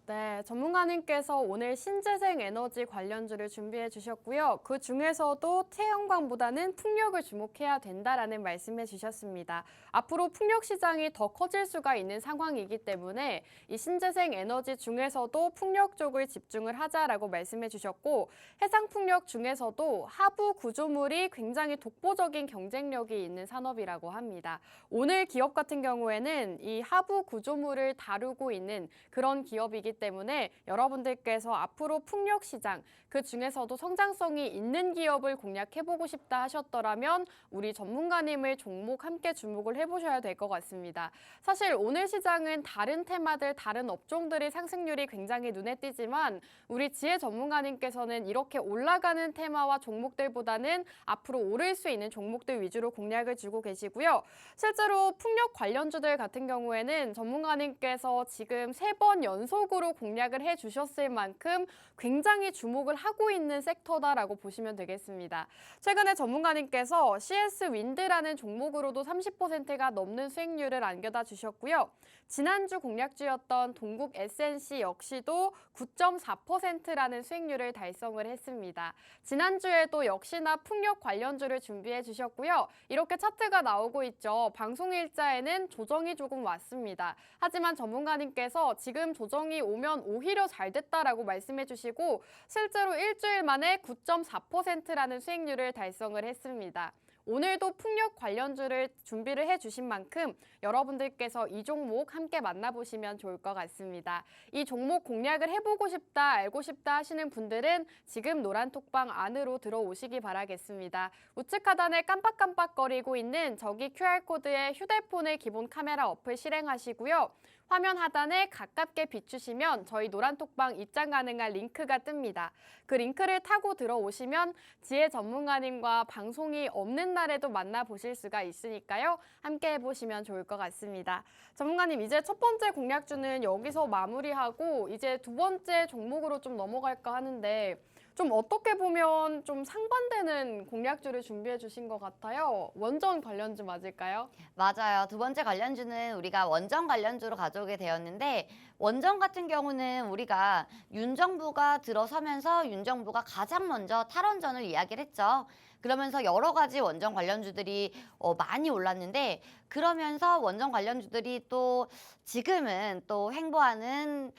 네, 전문가님께서 오늘 신재생 에너지 관련주를 준비해 주셨고요. 그 중에서도 태양광보다는 풍력을 주목해야 된다라는 말씀해 주셨습니다. 앞으로 풍력 시장이 더 커질 수가 있는 상황이기 때문에 이 신재생 에너지 중에서도 풍력 쪽을 집중을 하자라고 말씀해 주셨고 해상 풍력 중에서도 하부 구조물이 굉장히 독보적인 경쟁력이 있는 산업이라고 합니다. 오늘 기업 같은 경우에는 이 하부 구조물을 다루고 있는 그런 기업이기 때문에 여러분들께서 앞으로 풍력 시장 그 중에서도 성장성이 있는 기업을 공략해보고 싶다 하셨더라면 우리 전문가님을 종목 함께 주목을 해보셔야 될 것 같습니다. 사실 오늘 시장은 다른 테마들, 다른 업종들의 상승률이 굉장히 눈에 띄지만 우리 지혜 전문가님께서는 이렇게 올라가는 테마와 종목들보다는 앞으로 오를 수 있는 종목들 위주로 공략을 주고 계시고요. 실제로 풍력 관련주들 같은 경우에는 전문가님께서 지금 3번 연속으로 공략을 해주셨을 만큼 굉장히 주목을 하고 있는 섹터다라고 보시면 되겠습니다. 최근에 전문가님께서 CS 윈드라는 종목으로도 30%가 넘는 수익률을 안겨다 주셨고요. 지난주 공략주였던 동국 SNC 역시도 9.4%라는 수익률을 달성을 했습니다. 지난주에도 역시나 풍력 관련주를 준비해 주셨고요. 이렇게 차트가 나오고 있죠. 방송 일자에는 조정이 조금 왔습니다. 하지만 전문가님께서 지금 조정이 오면 오히려 잘 됐다라고 말씀해 주시고 실제로 일주일 만에 9.4%라는 수익률을 달성을 했습니다. 오늘도 풍력 관련주를 준비를 해주신 만큼 여러분들께서 이 종목 함께 만나보시면 좋을 것 같습니다. 이 종목 공략을 해보고 싶다, 알고 싶다 하시는 분들은 지금 노란 톡방 안으로 들어오시기 바라겠습니다. 우측 하단에 깜빡깜빡거리고 있는 저기 QR코드에 휴대폰의 기본 카메라 어플 실행하시고요. 화면 하단에 가깝게 비추시면 저희 노란톡방 입장 가능한 링크가 뜹니다. 그 링크를 타고 들어오시면 지혜 전문가님과 방송이 없는 날에도 만나보실 수가 있으니까요. 함께 해보시면 좋을 것 같습니다. 전문가님, 이제 첫 번째 공략주는 여기서 마무리하고 이제 두 번째 종목으로 좀 넘어갈까 하는데 좀 어떻게 보면 좀 상반되는 공략주를 준비해 주신 것 같아요. 원전 관련주 맞을까요? 맞아요. 두 번째 관련주는 우리가 원전 관련주로 가져오게 되었는데 원전 같은 경우는 우리가 윤 정부가 들어서면서 윤 정부가 가장 먼저 탈원전을 이야기를 했죠. 그러면서 여러 가지 원전 관련주들이 많이 올랐는데 그러면서 원전 관련주들이 또 지금은 또 횡보하는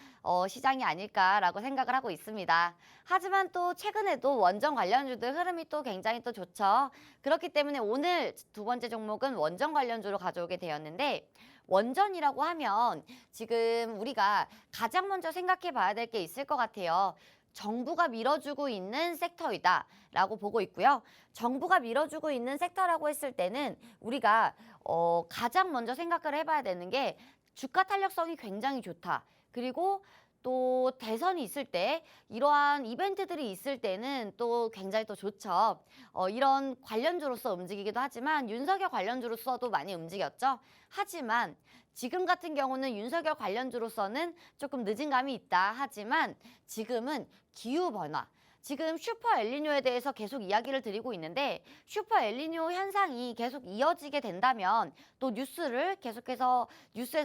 시장이 아닐까라고 생각을 하고 있습니다. 하지만 또 최근에도 원전 관련주들 흐름이 또 굉장히 또 좋죠. 그렇기 때문에 오늘 두 번째 종목은 원전 관련주로 가져오게 되었는데 원전이라고 하면 지금 우리가 가장 먼저 생각해 봐야 될 게 있을 것 같아요. 정부가 밀어주고 있는 섹터이다라고 보고 있고요. 정부가 밀어주고 있는 섹터라고 했을 때는 우리가 가장 먼저 생각을 해봐야 되는 게 주가 탄력성이 굉장히 좋다. 그리고 또 대선이 있을 때 이러한 이벤트들이 있을 때는 또 굉장히 또 좋죠. 이런 관련주로서 움직이기도 하지만 윤석열 관련주로서도 많이 움직였죠. 하지만 지금 같은 경우는 윤석열 관련주로서는 조금 늦은 감이 있다. 하지만 지금은 기후 변화. 지금 슈퍼 엘니뇨에 대해서 계속 이야기를 드리고 있는데 슈퍼 엘니뇨 현상이 계속 이어지게 된다면 또 뉴스에서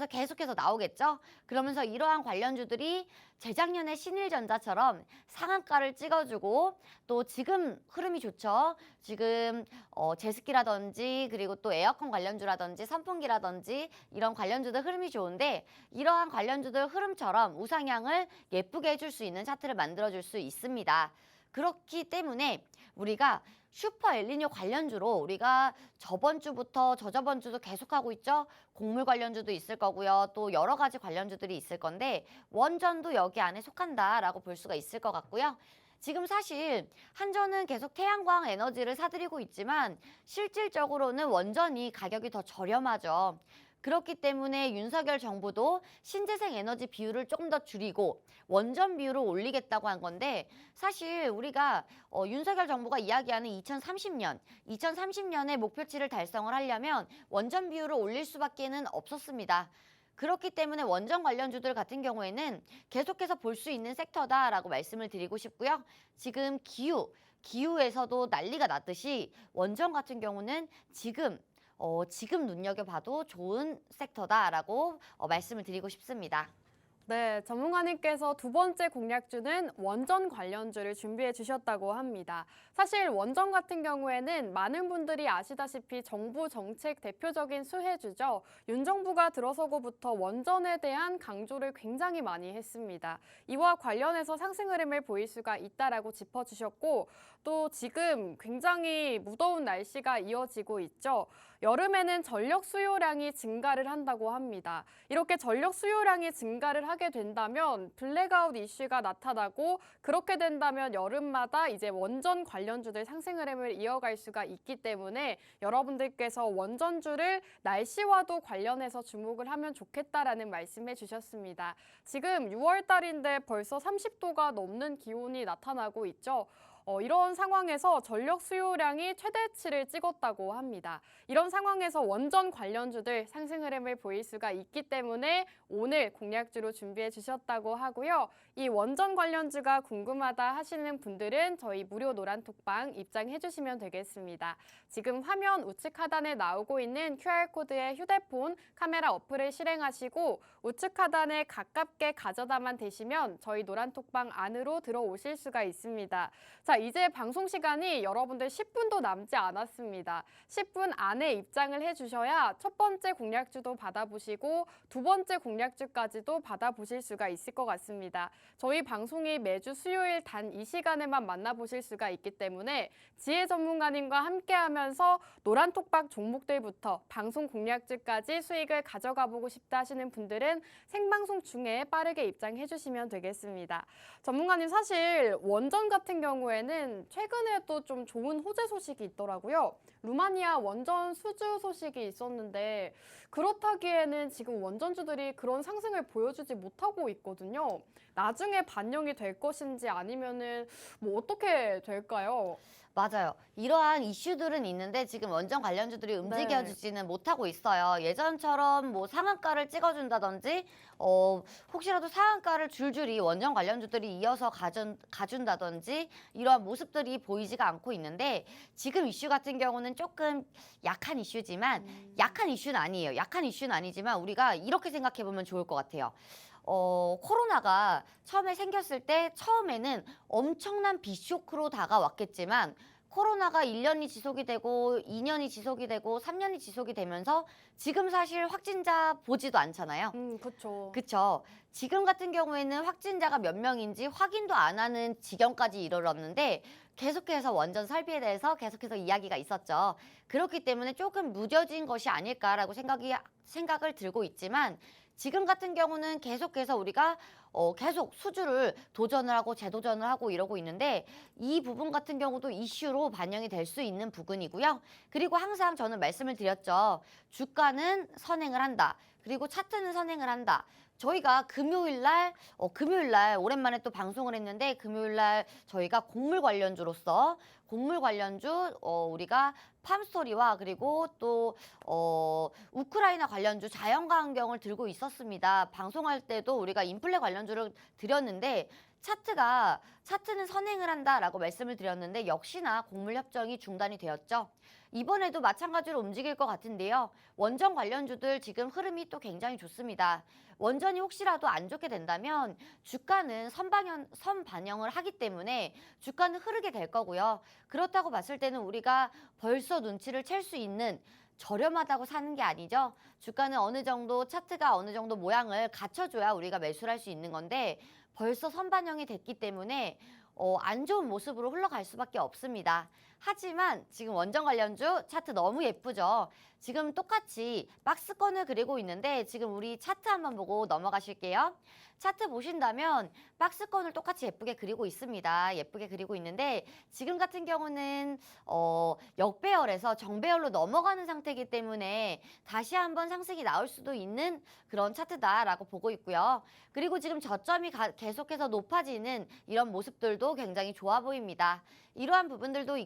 계속해서 나오겠죠. 그러면서 이러한 관련주들이 재작년에 신일전자처럼 상한가를 찍어주고 또 지금 흐름이 좋죠. 지금 제습기라든지 그리고 또 에어컨 관련주라든지 선풍기라든지 이런 관련주들 흐름이 좋은데 이러한 관련주들 흐름처럼 우상향을 예쁘게 해줄 수 있는 차트를 만들어줄 수 있습니다. 그렇기 때문에 우리가 슈퍼 엘니뇨 관련주로 우리가 저번 주부터 저저번 주도 계속하고 있죠. 곡물 관련주도 있을 거고요. 또 여러 가지 관련주들이 있을 건데 원전도 여기 안에 속한다라고 볼 수가 있을 것 같고요. 지금 사실 한전은 계속 태양광 에너지를 사들이고 있지만 실질적으로는 원전이 가격이 더 저렴하죠. 그렇기 때문에 윤석열 정부도 신재생 에너지 비율을 조금 더 줄이고 원전 비율을 올리겠다고 한 건데 사실 우리가 윤석열 정부가 이야기하는 2030년의 목표치를 달성을 하려면 원전 비율을 올릴 수밖에는 없었습니다. 그렇기 때문에 원전 관련주들 같은 경우에는 계속해서 볼 수 있는 섹터다라고 말씀을 드리고 싶고요. 지금 기후에서도 난리가 났듯이 원전 같은 경우는 지금 눈여겨봐도 좋은 섹터다라고 말씀을 드리고 싶습니다. 네, 전문가님께서 두 번째 공략주는 원전 관련주를 준비해 주셨다고 합니다. 사실 원전 같은 경우에는 많은 분들이 아시다시피 정부 정책 대표적인 수혜주죠. 윤 정부가 들어서고부터 원전에 대한 강조를 굉장히 많이 했습니다. 이와 관련해서 상승 흐름을 보일 수가 있다라고 짚어주셨고 또 지금 굉장히 무더운 날씨가 이어지고 있죠. 여름에는 전력 수요량이 증가를 한다고 합니다. 이렇게 전력 수요량이 증가를 하게 된다면 블랙아웃 이슈가 나타나고 그렇게 된다면 여름마다 이제 원전 관련주들 상승 흐름을 이어갈 수가 있기 때문에 여러분들께서 원전주를 날씨와도 관련해서 주목을 하면 좋겠다라는 말씀해 주셨습니다. 지금 6월 달인데 벌써 30도가 넘는 기온이 나타나고 있죠. 이런 상황에서 전력 수요량이 최대치를 찍었다고 합니다. 이런 상황에서 원전 관련주들 상승 흐름을 보일 수가 있기 때문에 오늘 공략주로 준비해 주셨다고 하고요. 이 원전 관련주가 궁금하다 하시는 분들은 저희 무료 노란톡방 입장해 주시면 되겠습니다. 지금 화면 우측 하단에 나오고 있는 QR코드에 휴대폰 카메라 어플을 실행하시고 우측 하단에 가깝게 가져다만 대시면 저희 노란톡방 안으로 들어오실 수가 있습니다. 자, 이제 방송 시간이 여러분들 10분도 남지 않았습니다. 10분 안에 입장을 해주셔야 첫 번째 공략주도 받아보시고 두 번째 공략주까지도 받아보실 수가 있을 것 같습니다. 저희 방송이 매주 수요일 단 이 시간에만 만나보실 수가 있기 때문에 지혜 전문가님과 함께하면서 노란톡방 종목들부터 방송 공략주까지 수익을 가져가 보고 싶다 하시는 분들은 생방송 중에 빠르게 입장해 주시면 되겠습니다. 전문가님 사실 원전 같은 경우에는 최근에 또 좀 좋은 호재 소식이 있더라고요. 루마니아 원전 수주 소식이 있었는데 그렇다기에는 지금 원전주들이 그런 상승을 보여주지 못하고 있거든요. 나중에 반영이 될 것인지 아니면은 뭐 어떻게 될까요? 맞아요. 이러한 이슈들은 있는데 지금 원전 관련주들이 움직여주지는 못하고 있어요. 예전처럼 뭐 상한가를 찍어준다든지 혹시라도 상한가를 줄줄이 원전 관련주들이 이어서 가준다든지 이러한 모습들이 보이지가 않고 있는데 지금 이슈 같은 경우는 조금 약한 이슈지만 약한 이슈는 아니에요. 약한 이슈는 아니지만 우리가 이렇게 생각해보면 좋을 것 같아요. 코로나가 처음에 생겼을 때 처음에는 엄청난 빅쇼크로 다가왔겠지만 코로나가 1년이 지속이 되고 2년이 지속이 되고 3년이 지속이 되면서 지금 사실 확진자 보지도 않잖아요. 그렇죠. 그쵸. 지금 같은 경우에는 확진자가 몇 명인지 확인도 안 하는 지경까지 이르렀는데 계속해서 원전 설비에 대해서 계속해서 이야기가 있었죠. 그렇기 때문에 조금 무뎌진 것이 아닐까라고 생각을 들고 있지만 지금 같은 경우는 계속해서 우리가 계속 수주를 도전을 하고 재도전을 하고 이러고 있는데 이 부분 같은 경우도 이슈로 반영이 될 수 있는 부분이고요. 그리고 항상 저는 말씀을 드렸죠. 주가는 선행을 한다. 그리고 차트는 선행을 한다. 저희가 금요일 날 오랜만에 또 방송을 했는데 금요일 날 저희가 곡물 관련주로서 곡물 관련주 우리가 팜스토리와 그리고 또 우크라이나 관련주 자연과 환경을 들고 있었습니다. 방송할 때도 우리가 인플레 관련주를 드렸는데 차트는 선행을 한다라고 말씀을 드렸는데 역시나 곡물 협정이 중단이 되었죠. 이번에도 마찬가지로 움직일 것 같은데요. 원전 관련주들 지금 흐름이 또 굉장히 좋습니다. 원전이 혹시라도 안 좋게 된다면 주가는 선반영을 하기 때문에 주가는 흐르게 될 거고요. 그렇다고 봤을 때는 우리가 벌써 눈치를 챌 수 있는 저렴하다고 사는 게 아니죠. 주가는 어느 정도 차트가 어느 정도 모양을 갖춰줘야 우리가 매수를 할 수 있는 건데 벌써 선반영이 됐기 때문에 안 좋은 모습으로 흘러갈 수밖에 없습니다. 하지만 지금 원전 관련주 차트 너무 예쁘죠. 지금 똑같이 박스권을 그리고 있는데 지금 우리 차트 한번 보고 넘어가실게요. 차트 보신다면 박스권을 똑같이 예쁘게 그리고 있습니다. 예쁘게 그리고 있는데 지금 같은 경우는 역배열에서 정배열로 넘어가는 상태이기 때문에 다시 한번 상승이 나올 수도 있는 그런 차트다라고 보고 있고요. 그리고 지금 저점이 계속해서 높아지는 이런 모습들도 굉장히 좋아 보입니다. 이러한 부분들도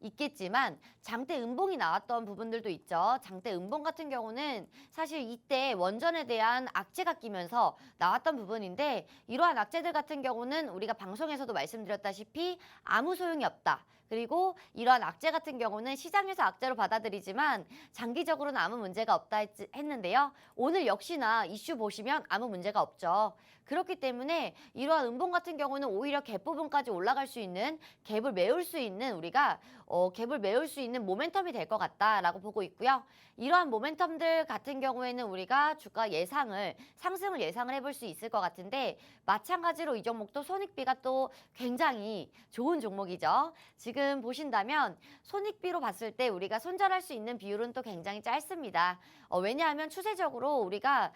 있겠지만 장대 음봉이 나왔던 부분들도 있죠. 장대 음봉 같은 경우는 사실 이때 원전에 대한 악재가 끼면서 나왔던 부분인데 이러한 악재들 같은 경우는 우리가 방송에서도 말씀드렸다시피 아무 소용이 없다. 그리고 이러한 악재 같은 경우는 시장에서 악재로 받아들이지만 장기적으로는 아무 문제가 없다 했는데요. 오늘 역시나 이슈 보시면 아무 문제가 없죠. 그렇기 때문에 이러한 음봉 같은 경우는 오히려 갭 부분까지 올라갈 수 있는 갭을 메울 수 있는 우리가 갭을 메울 수 있는 모멘텀이 될 것 같다라고 보고 있고요. 이러한 모멘텀들 같은 경우에는 우리가 주가 상승을 예상을 해볼 수 있을 것 같은데 마찬가지로 이 종목도 손익비가 또 굉장히 좋은 종목이죠. 지금 보신다면 손익비로 봤을 때 우리가 손절할 수 있는 비율은 또 굉장히 짧습니다. 왜냐하면 추세적으로 우리가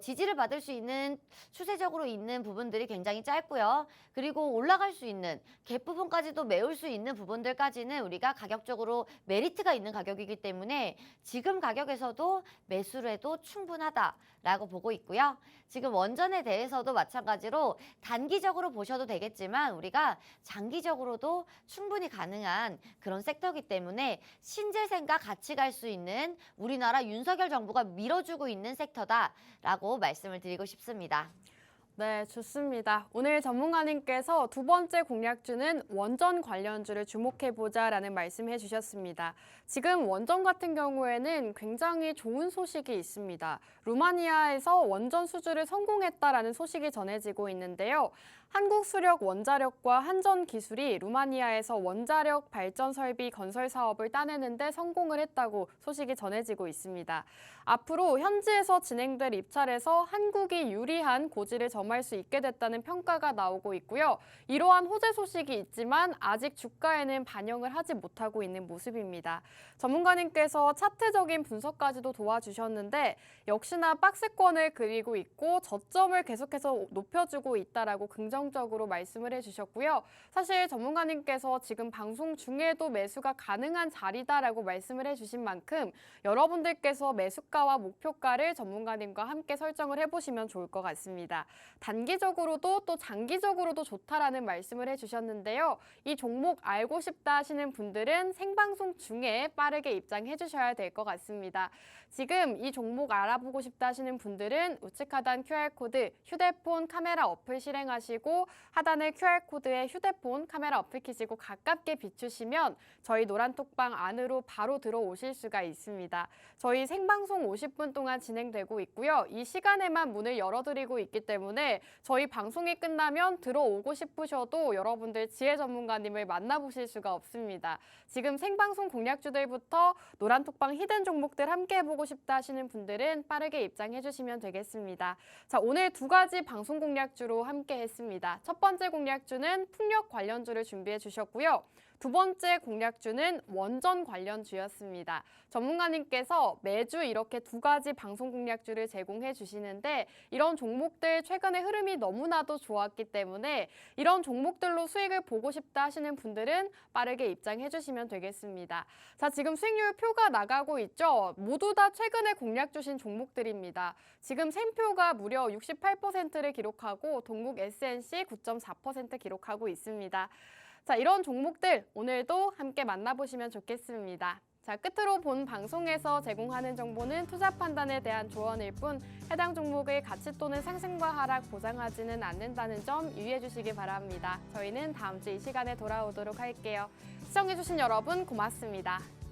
지지를 받을 수 있는 추세적으로 있는 부분들이 굉장히 짧고요. 그리고 올라갈 수 있는 갭 부분까지도 메울 수 있는 부분들까지는 우리가 가격적으로 메리트가 있는 가격이기 때문에 지금 가격에서도 매수를 해도 충분하다라고 보고 있고요. 지금 원전에 대해서도 마찬가지로 단기적으로 보셔도 되겠지만 우리가 장기적으로도 충분히 가능한 그런 섹터이기 때문에 신재생과 같이 갈 수 있는 우리나라 윤석열 정부가 밀어주고 있는 섹터다라고 말씀을 드리고 싶습니다. 네, 좋습니다. 오늘 전문가님께서 두 번째 공략주는 원전 관련주를 주목해보자라는 말씀해 주셨습니다. 지금 원전 같은 경우에는 굉장히 좋은 소식이 있습니다. 루마니아에서 원전 수주를 성공했다라는 소식이 전해지고 있는데요. 한국수력 원자력과 한전기술이 루마니아에서 원자력 발전 설비 건설 사업을 따내는 데 성공을 했다고 소식이 전해지고 있습니다. 앞으로 현지에서 진행될 입찰에서 한국이 유리한 고지를 점할 수 있게 됐다는 평가가 나오고 있고요. 이러한 호재 소식이 있지만 아직 주가에는 반영을 하지 못하고 있는 모습입니다. 전문가님께서 차트적인 분석까지도 도와주셨는데 역시나 박스권을 그리고 있고 저점을 계속해서 높여주고 있다라고 긍정적으로 말씀을 해주셨고요. 사실 전문가님께서 지금 방송 중에도 매수가 가능한 자리다라고 말씀을 해주신 만큼 여러분들께서 매수가와 목표가를 전문가님과 함께 설정을 해보시면 좋을 것 같습니다. 단기적으로도 또 장기적으로도 좋다라는 말씀을 해주셨는데요. 이 종목 알고 싶다 하시는 분들은 생방송 중에 빠르게 입장해 주셔야 될 것 같습니다. 지금 이 종목 알아보고 싶다 하시는 분들은 우측 하단 QR코드 휴대폰 카메라 어플 실행하시고 하단의 QR코드에 휴대폰 카메라 어플 켜시고 가깝게 비추시면 저희 노란톡방 안으로 바로 들어오실 수가 있습니다. 저희 생방송 50분 동안 진행되고 있고요. 이 시간에만 문을 열어드리고 있기 때문에 저희 방송이 끝나면 들어오고 싶으셔도 여러분들 지혜 전문가님을 만나보실 수가 없습니다. 지금 생방송 공략주들부터 노란톡방 히든 종목들 함께 해보고 싶다 하시는 분들은 빠르게 입장해 주시면 되겠습니다. 자, 오늘 두 가지 방송 공략주로 함께 했습니다. 있습니다. 첫 번째 공략주는 풍력 관련주를 준비해 주셨고요. 두 번째 공략주는 원전 관련주였습니다. 전문가님께서 매주 이렇게 두 가지 방송 공략주를 제공해 주시는데 이런 종목들 최근에 흐름이 너무나도 좋았기 때문에 이런 종목들로 수익을 보고 싶다 하시는 분들은 빠르게 입장해 주시면 되겠습니다. 자, 지금 수익률 표가 나가고 있죠? 모두 다 최근에 공략 주신 종목들입니다. 지금 샘표가 무려 68%를 기록하고 동국 SNC 9.4% 기록하고 있습니다. 자, 이런 종목들 오늘도 함께 만나보시면 좋겠습니다. 자, 끝으로 본 방송에서 제공하는 정보는 투자 판단에 대한 조언일 뿐 해당 종목의 가치 또는 상승과 하락 보장하지는 않는다는 점 유의해 주시기 바랍니다. 저희는 다음 주 이 시간에 돌아오도록 할게요. 시청해 주신 여러분 고맙습니다.